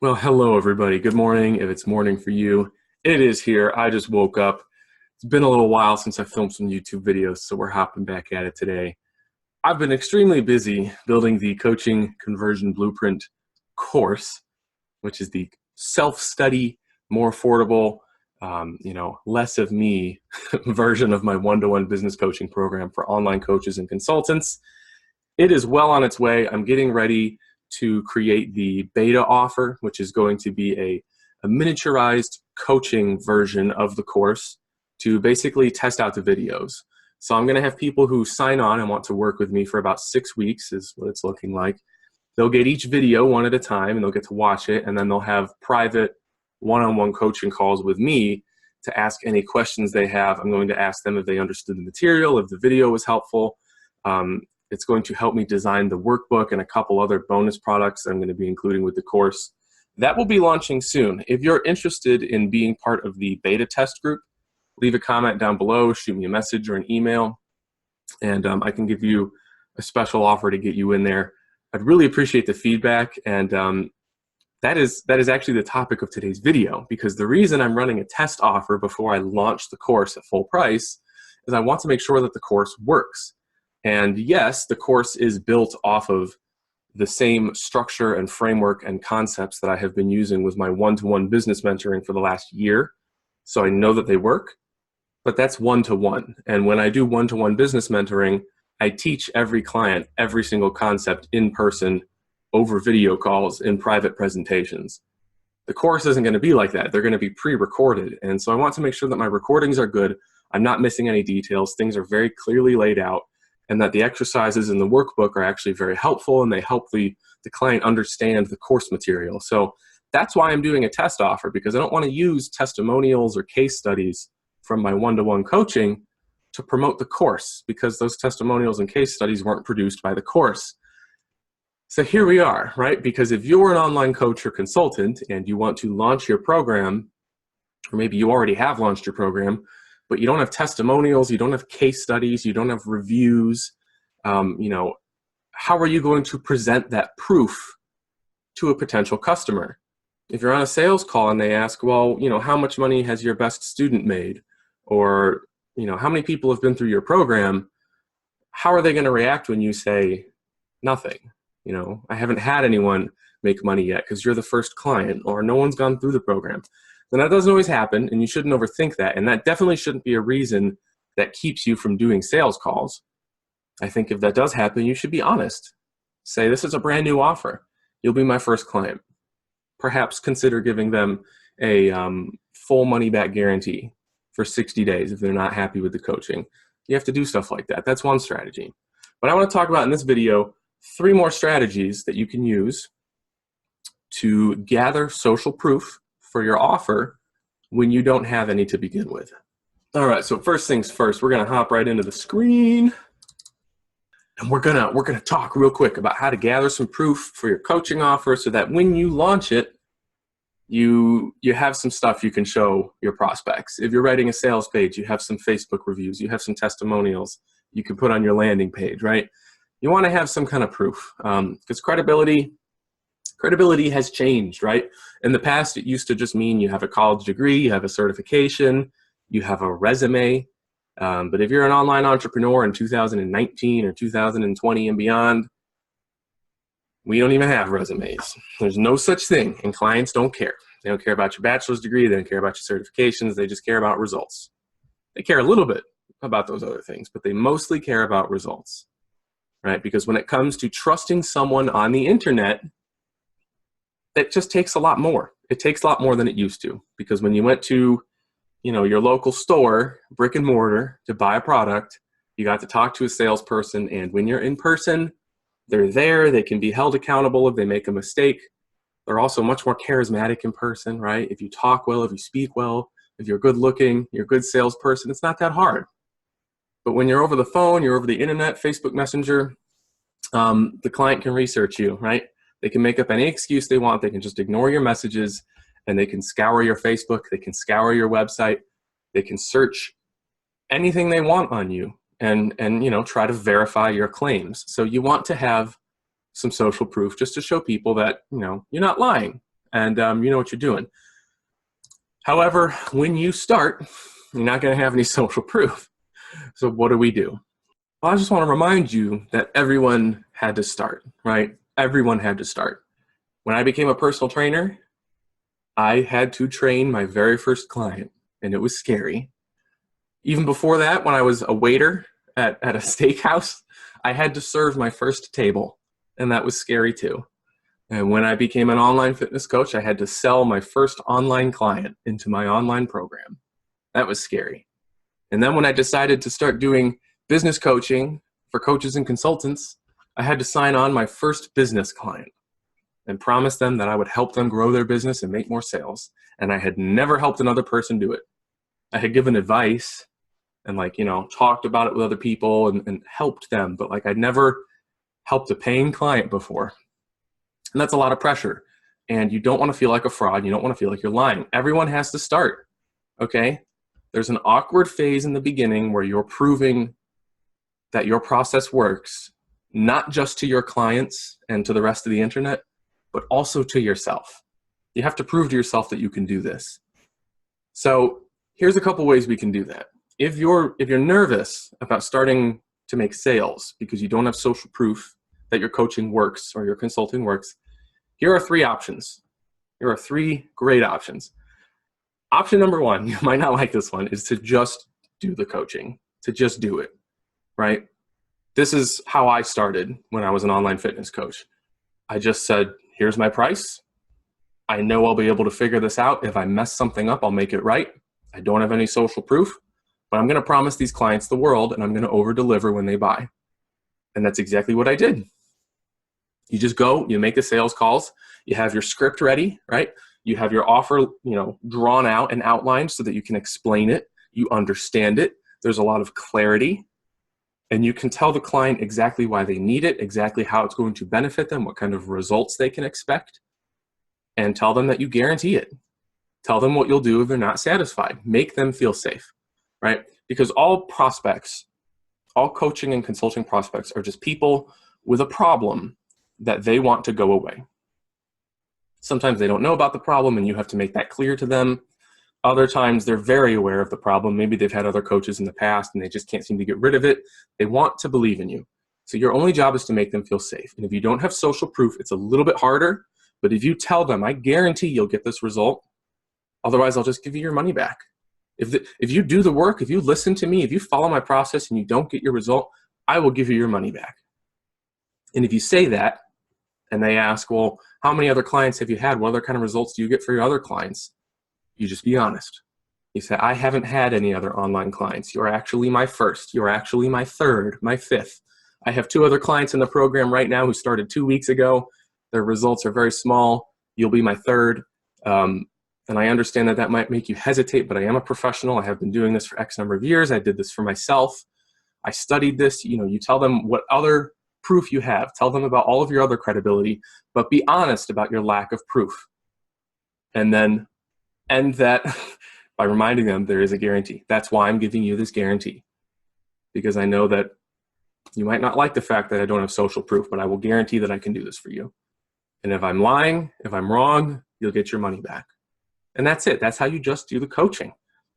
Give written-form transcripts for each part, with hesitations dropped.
Well, hello everybody. Good morning. If it's morning for you, it is here. I just woke up. It's been a little while since I filmed some YouTube videos, so we're hopping back at it today. I've been extremely busy building the Coaching Conversion Blueprint course, which is the self-study, more affordable, less of me version of my one-to-one business coaching program for online coaches and consultants. It is well on its way. I'm getting ready to create the beta offer, which is going to be a miniaturized coaching version of the course to basically test out the videos. So I'm going to have people who sign on and want to work with me for about 6 weeks is what it's looking like. They'll get each video one at a time and they'll get to watch it, and then they'll have private one-on-one coaching calls with me to ask any questions they have. I'm going to ask them if they understood the material, if the video was helpful. It's going to help me design the workbook and a couple other bonus products that I'm going to be including with the course. That will be launching soon. If you're interested in being part of the beta test group, leave a comment down below, shoot me a message or an email, and I can give you a special offer to get you in there. I'd really appreciate the feedback, and that is actually the topic of today's video, because the reason I'm running a test offer before I launch the course at full price is I want to make sure that the course works. And yes, the course is built off of the same structure and framework and concepts that I have been using with my one-to-one business mentoring for the last year. So I know that they work, but that's one-to-one. And when I do one-to-one business mentoring, I teach every client every single concept in person, over video calls, in private presentations. The course isn't going to be like that. They're going to be pre-recorded. And so I want to make sure that my recordings are good. I'm not missing any details. Things are very clearly laid out, and that the exercises in the workbook are actually very helpful, and they help the client understand the course material. So that's why I'm doing a test offer, because I don't want to use testimonials or case studies from my one-to-one coaching to promote the course, because those testimonials and case studies weren't produced by the course. So here we are, right? Because if you're an online coach or consultant and you want to launch your program, or maybe you already have launched your program, but you don't have testimonials, you don't have case studies, you don't have reviews, how are you going to present that proof to a potential customer? If you're on a sales call and they ask, well, how much money has your best student made? Or, how many people have been through your program? How are they going to react when you say nothing? I haven't had anyone make money yet because you're the first client, or no one's gone through the program. Then that doesn't always happen, and you shouldn't overthink that. And that definitely shouldn't be a reason that keeps you from doing sales calls. I think if that does happen, you should be honest. Say, this is a brand new offer. You'll be my first client. Perhaps consider giving them a full money back guarantee for 60 days if they're not happy with the coaching. You have to do stuff like that. That's one strategy. But I want to talk about in this video 3 more strategies that you can use to gather social proof for your offer when you don't have any to begin with. All right, so first things first, we're gonna hop right into the screen, and we're gonna talk real quick about how to gather some proof for your coaching offer so that when you launch it, you have some stuff you can show your prospects. If you're writing a sales page, you have some Facebook reviews, you have some testimonials you can put on your landing page, right? You want to have some kind of proof, because credibility has changed, right? In the past, it used to just mean you have a college degree, you have a certification, you have a resume. But if you're an online entrepreneur in 2019 or 2020 and beyond, we don't even have resumes. There's no such thing, and clients don't care. They don't care about your bachelor's degree, they don't care about your certifications, they just care about results. They care a little bit about those other things, but they mostly care about results, right? Because when it comes to trusting someone on the internet, it just takes a lot more. It takes a lot more than it used to, because when you went to, your local store, brick and mortar, to buy a product, you got to talk to a salesperson, and when you're in person, they're there, they can be held accountable if they make a mistake. They're also much more charismatic in person, right? If you talk well, if you speak well, if you're good looking, you're a good salesperson, it's not that hard. But when you're over the phone, you're over the internet, Facebook Messenger, the client can research you, right? They can make up any excuse they want. They can just ignore your messages, and they can scour your Facebook. They can scour your website. They can search anything they want on you and try to verify your claims. So you want to have some social proof just to show people that, you're not lying. and you know what you're doing. However, when you start, you're not going to have any social proof. So what do we do? Well, I just want to remind you that everyone had to start, right? Everyone had to start. When I became a personal trainer, I had to train my very first client, and it was scary. Even before that, when I was a waiter at a steakhouse, I had to serve my first table, and that was scary too. And when I became an online fitness coach, I had to sell my first online client into my online program. That was scary. And then when I decided to start doing business coaching for coaches and consultants, I had to sign on my first business client and promise them that I would help them grow their business and make more sales. And I had never helped another person do it. I had given advice and talked about it with other people and helped them, but I'd never helped a paying client before. And that's a lot of pressure. And you don't want to feel like a fraud. You don't want to feel like you're lying. Everyone has to start, okay? There's an awkward phase in the beginning where you're proving that your process works, not just to your clients and to the rest of the internet, but also to yourself. You have to prove to yourself that you can do this. So here's a couple ways we can do that. If you're nervous about starting to make sales because you don't have social proof that your coaching works or your consulting works, here are 3 options. Here are 3 great options. Option number 1, you might not like this one, is to just do the coaching, to just do it, right? This is how I started when I was an online fitness coach. I just said, here's my price. I know I'll be able to figure this out. If I mess something up, I'll make it right. I don't have any social proof, but I'm going to promise these clients the world, and I'm going to over-deliver when they buy. And that's exactly what I did. You just go, you make the sales calls, you have your script ready, right? You have your offer, drawn out and outlined so that you can explain it. You understand it. There's a lot of clarity. And you can tell the client exactly why they need it, exactly how it's going to benefit them, what kind of results they can expect, and tell them that you guarantee it. Tell them what you'll do if they're not satisfied. Make them feel safe, right? Because all prospects, all coaching and consulting prospects are just people with a problem that they want to go away. Sometimes they don't know about the problem and you have to make that clear to them. Other times they're very aware of the problem. Maybe they've had other coaches in the past and they just can't seem to get rid of it. They want to believe in you. So your only job is to make them feel safe. And if you don't have social proof, it's a little bit harder. But if you tell them, I guarantee you'll get this result, otherwise I'll just give you your money back. If you do the work, if you listen to me, if you follow my process and you don't get your result, I will give you your money back. And if you say that, and they ask, well, how many other clients have you had? What other kind of results do you get for your other clients? You just be honest. You say, I haven't had any other online clients. You're actually my first. You're actually my third, my fifth. I have 2 other clients in the program right now who started 2 weeks ago. Their results are very small. You'll be my third. And I understand that might make you hesitate, but I am a professional. I have been doing this for X number of years. I did this for myself. I studied this. You tell them what other proof you have. Tell them about all of your other credibility, but be honest about your lack of proof. And then end that by reminding them there is a guarantee. That's why I'm giving you this guarantee, because I know that you might not like the fact that I don't have social proof, but I will guarantee that I can do this for you. And if I'm lying, if I'm wrong, you'll get your money back. And that's it. That's how you just do the coaching.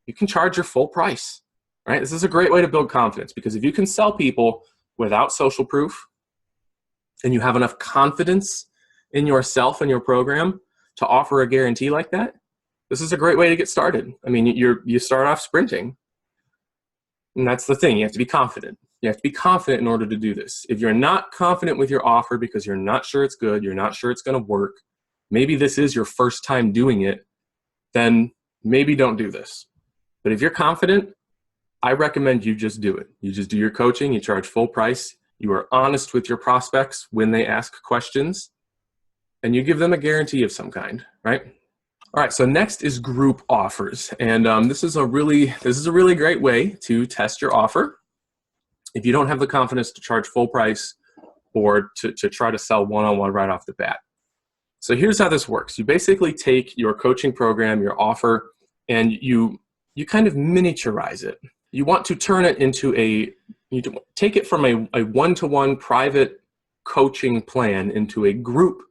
You can charge your full price, right? This is a great way to build confidence, because if you can sell people without social proof and you have enough confidence in yourself and your program to offer a guarantee like that, this is a great way to get started. I mean, you start off sprinting, and that's the thing. You have to be confident. You have to be confident in order to do this. If you're not confident with your offer because you're not sure it's good, you're not sure it's going to work, maybe this is your first time doing it, then maybe don't do this. But if you're confident, I recommend you just do it. You just do your coaching, you charge full price, you are honest with your prospects when they ask questions, and you give them a guarantee of some kind, right? All right, so next is group offers. And this is a really great way to test your offer if you don't have the confidence to charge full price or to try to sell one-on-one right off the bat. So here's how this works. You basically take your coaching program, your offer, and you kind of miniaturize it. You want to turn it into you take it from a one-to-one private coaching plan into a group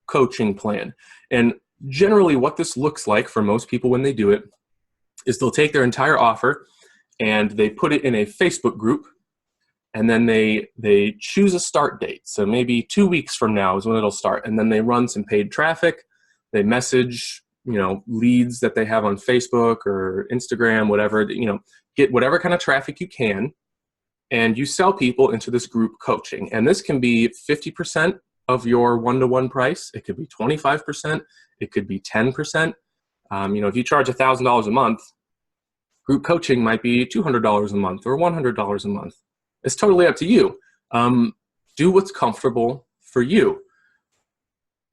coaching plan. And Generally, what this looks like for most people when they do it is they'll take their entire offer and they put it in a Facebook group, and then they choose a start date. So maybe 2 weeks from now is when it'll start, and then they run some paid traffic. They message, leads that they have on Facebook or Instagram, whatever, get whatever kind of traffic you can, and you sell people into this group coaching. And this can be 50% of your one-to-one price. It could be 25%. It could be 10%. If you charge $1,000 a month, group coaching might be $200 a month or $100 a month. It's totally up to you. Do what's comfortable for you.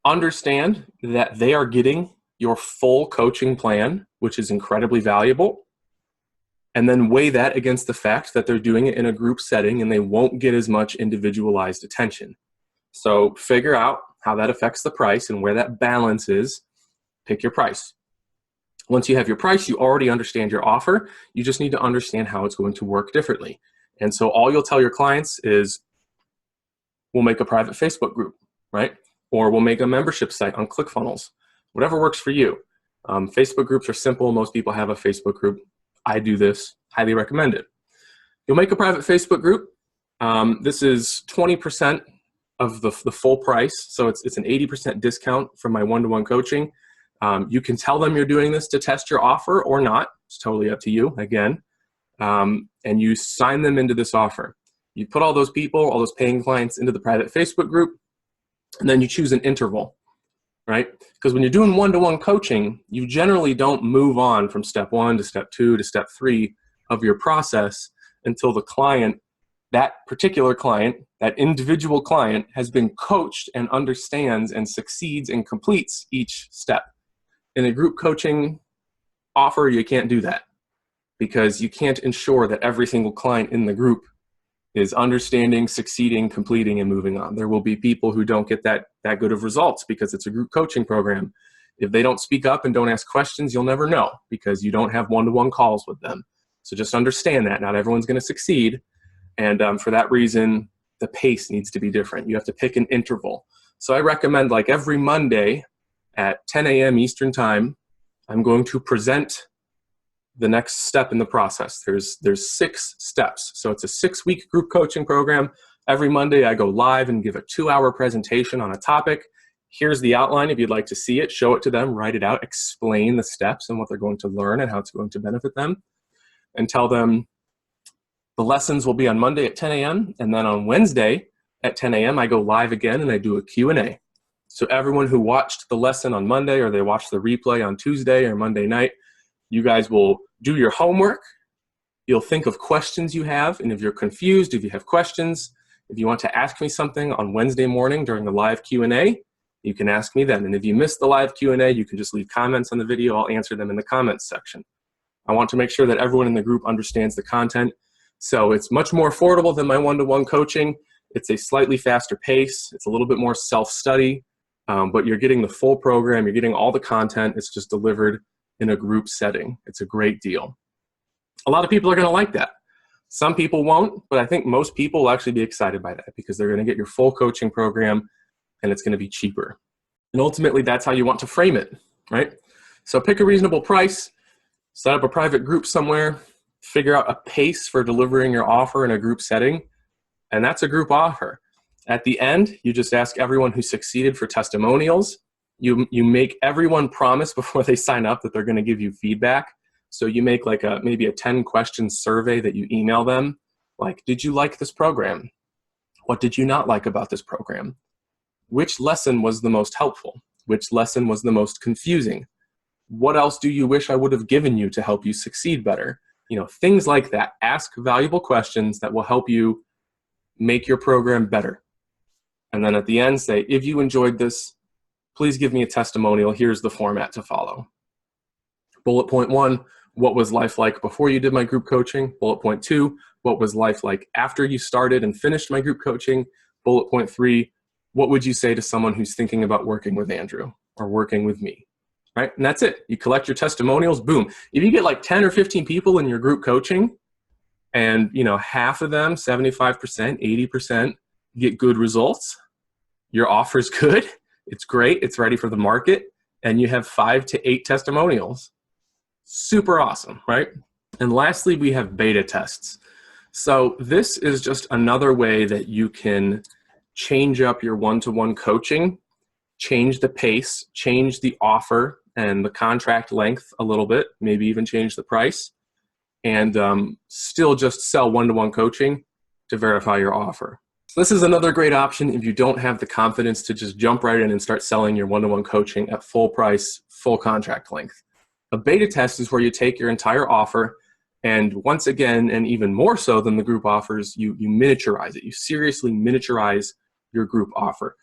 Understand that they are getting your full coaching plan, which is incredibly valuable, and then weigh that against the fact that they're doing it in a group setting and they won't get as much individualized attention. So figure out how that affects the price and where that balance is. Pick your price. Once you have your price, you already understand your offer. You just need to understand how it's going to work differently. And so all you'll tell your clients is, we'll make a private Facebook group, right? Or we'll make a membership site on ClickFunnels. Whatever works for you. Facebook groups are simple. Most people have a Facebook group. I do this. Highly recommend it. You'll make a private Facebook group. This is 20% of the full price. So it's an 80% discount from my one-to-one coaching. You can tell them you're doing this to test your offer or not. It's totally up to you, again. And you sign them into this offer. You put all those people, all those paying clients into the private Facebook group, and then you choose an interval, right? Because when you're doing one-to-one coaching, you generally don't move on from step 1 to step 2 to step 3 of your process until the client, that particular client, that individual client, has been coached and understands and succeeds and completes each step. In a group coaching offer, you can't do that, because you can't ensure that every single client in the group is understanding, succeeding, completing, and moving on. There will be people who don't get that good of results because it's a group coaching program. If they don't speak up and don't ask questions, you'll never know, because you don't have one-to-one calls with them. So just understand that not everyone's going to succeed. And for that reason, the pace needs to be different. You have to pick an interval. So I recommend, like, every Monday at 10 a.m. Eastern time, I'm going to present the next step in the process. There's 6 steps. So it's a 6-week group coaching program. Every Monday I go live and give a 2-hour presentation on a topic. Here's the outline. If you'd like to see it, show it to them, write it out, explain the steps and what they're going to learn and how it's going to benefit them, and tell them the lessons will be on Monday at 10 a.m. And then on Wednesday at 10 a.m. I go live again and I do a Q&A. So everyone who watched the lesson on Monday, or they watched the replay on Tuesday or Monday night, you guys will do your homework. You'll think of questions you have, and if you're confused, if you have questions, if you want to ask me something on Wednesday morning during the live Q&A, you can ask me then. And if you missed the live Q&A, you can just leave comments on the video. I'll answer them in the comments section. I want to make sure that everyone in the group understands the content. So it's much more affordable than my one-to-one coaching. It's a slightly faster pace. It's a little bit more self-study, but you're getting the full program. You're getting all the content. It's just delivered in a group setting. It's a great deal. A lot of people are going to like that. Some people won't, but I think most people will actually be excited by that, because they're going to get your full coaching program and it's going to be cheaper. And ultimately, that's how you want to frame it, right? So pick a reasonable price, set up a private group somewhere, figure out a pace for delivering your offer in a group setting, and that's a group offer. At the end, you just ask everyone who succeeded for testimonials. You make everyone promise before they sign up that they're going to give you feedback. So you make like maybe a 10-question survey that you email them. Like, did you like this program? What did you not like about this program? Which lesson was the most helpful? Which lesson was the most confusing? What else do you wish I would have given you to help you succeed better? Things like that. Ask valuable questions that will help you make your program better. And then at the end, say, if you enjoyed this, please give me a testimonial. Here's the format to follow. Bullet point 1, what was life like before you did my group coaching? Bullet point 2, what was life like after you started and finished my group coaching? Bullet point 3, what would you say to someone who's thinking about working with Andrew or working with me? Right? And that's it. You collect your testimonials, boom. If you get like 10 or 15 people in your group coaching, and half of them, 75%, 80%, get good results, your offer's good, it's great, it's ready for the market, and you have 5 to 8 testimonials. Super awesome, right? And lastly, we have beta tests. So this is just another way that you can change up your one-to-one coaching, change the pace, change the offer and the contract length a little bit, maybe even change the price, and still just sell one-to-one coaching to verify your offer. So this is another great option if you don't have the confidence to just jump right in and start selling your one-to-one coaching at full price, full contract length. A beta test is where you take your entire offer, and once again, and even more so than the group offers, you miniaturize it. You seriously miniaturize your group offer.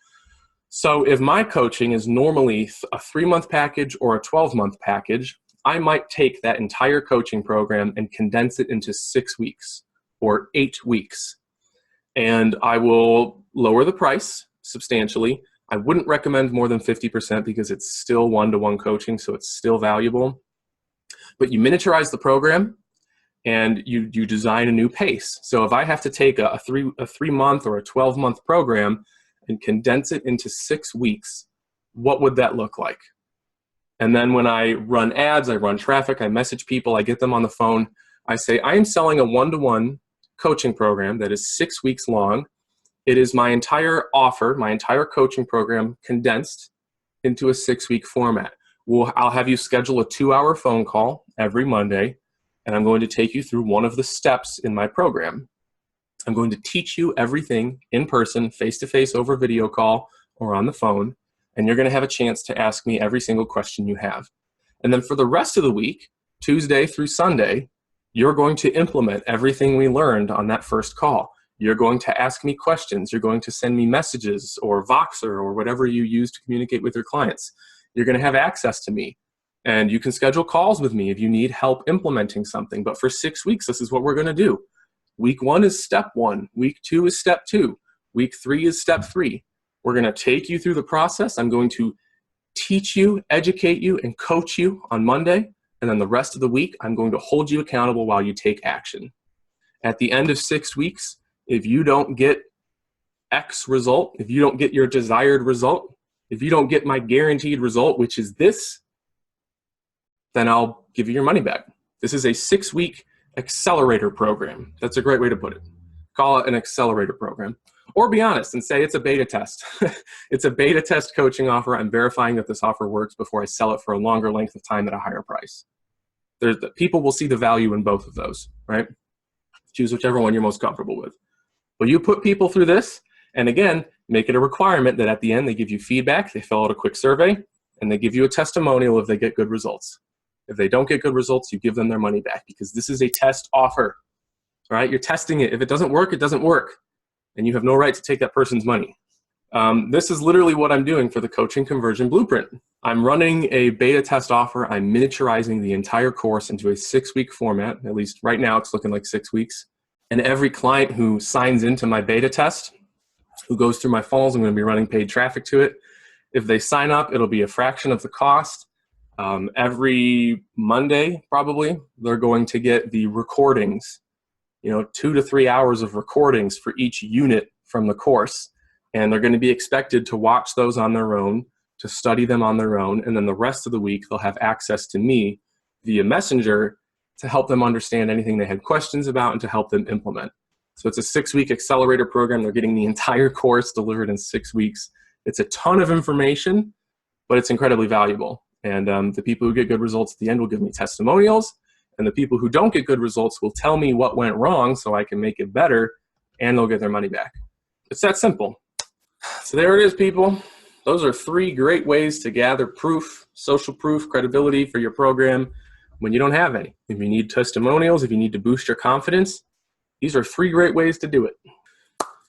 So if my coaching is normally a 3-month package or a 12-month package, I might take that entire coaching program and condense it into 6 weeks or 8 weeks. And I will lower the price substantially. I wouldn't recommend more than 50% because it's still one-to-one coaching, so it's still valuable. But you miniaturize the program and you design a new pace. So if I have to take a 3-month or a 12-month program and condense it into 6 weeks, what would that look like? And then when I run ads, I run traffic, I message people, I get them on the phone, I say, I am selling a one-to-one coaching program that is 6 weeks long. It is my entire offer, my entire coaching program condensed into a 6-week format. I'll have you schedule a 2-hour phone call every Monday, and I'm going to take you through one of the steps in my program. I'm going to teach you everything in person, face-to-face over video call or on the phone, and you're going to have a chance to ask me every single question you have. And then for the rest of the week, Tuesday through Sunday, you're going to implement everything we learned on that first call. You're going to ask me questions. You're going to send me messages or Voxer or whatever you use to communicate with your clients. You're going to have access to me. And you can schedule calls with me if you need help implementing something. But for 6 weeks, this is what we're going to do. Week 1 is step 1. Week 2 is step 2. Week 3 is step 3. We're going to take you through the process. I'm going to teach you, educate you, and coach you on Monday. And then the rest of the week, I'm going to hold you accountable while you take action. At the end of 6 weeks, if you don't get X result, if you don't get your desired result, if you don't get my guaranteed result, which is this, then I'll give you your money back. This is a 6-week accelerator program. That's a great way to put it. Call it an accelerator program. Or be honest and say it's a beta test. It's a beta test coaching offer. I'm verifying that this offer works before I sell it for a longer length of time at a higher price. People will see the value in both of those, right? Choose whichever one you're most comfortable with. But you put people through this, and again, make it a requirement that at the end they give you feedback, they fill out a quick survey, and they give you a testimonial if they get good results. If they don't get good results, you give them their money back because this is a test offer, right? You're testing it. If it doesn't work, it doesn't work. And you have no right to take that person's money. This is literally what I'm doing for the Coaching Conversion Blueprint. I'm running a beta test offer. I'm miniaturizing the entire course into a 6-week format. At least right now it's looking like 6 weeks. And every client who signs into my beta test, who goes through my funnels, I'm going to be running paid traffic to it. If they sign up, it'll be a fraction of the cost. Every Monday, probably, they're going to get the recordings, 2 to 3 hours of recordings for each unit from the course. And they're going to be expected to watch those on their own, to study them on their own. And then the rest of the week, they'll have access to me via Messenger to help them understand anything they had questions about and to help them implement. So it's a 6-week accelerator program. They're getting the entire course delivered in 6 weeks. It's a ton of information, but it's incredibly valuable. And the people who get good results at the end will give me testimonials. And the people who don't get good results will tell me what went wrong so I can make it better, and they'll get their money back. It's that simple. So there it is, people. Those are 3 great ways to gather proof, social proof, credibility for your program when you don't have any. If you need testimonials, if you need to boost your confidence, these are 3 great ways to do it.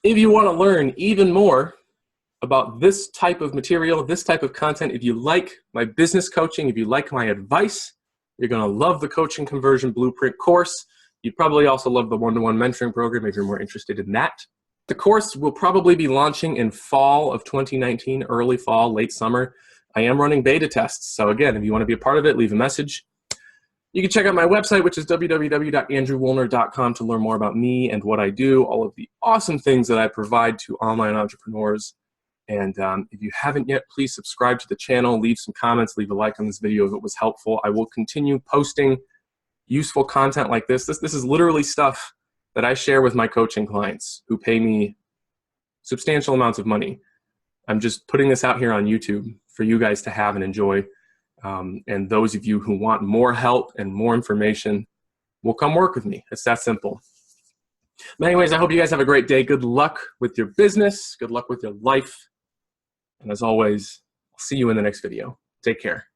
If you want to learn even more about this type of material, this type of content, if you like my business coaching, if you like my advice, you're going to love the Coaching Conversion Blueprint course. You'd probably also love the one-to-one mentoring program if you're more interested in that. The course will probably be launching in fall of 2019, early fall, late summer. I am running beta tests. So again, if you want to be a part of it, leave a message. You can check out my website, which is www.andrewwuellner.com, to learn more about me and what I do, all of the awesome things that I provide to online entrepreneurs. And if you haven't yet, please subscribe to the channel, leave some comments, leave a like on this video if it was helpful. I will continue posting useful content like this. This is literally stuff that I share with my coaching clients who pay me substantial amounts of money. I'm just putting this out here on YouTube for you guys to have and enjoy. And those of you who want more help and more information will come work with me. It's that simple. But anyways, I hope you guys have a great day. Good luck with your business. Good luck with your life. And as always, I'll see you in the next video. Take care.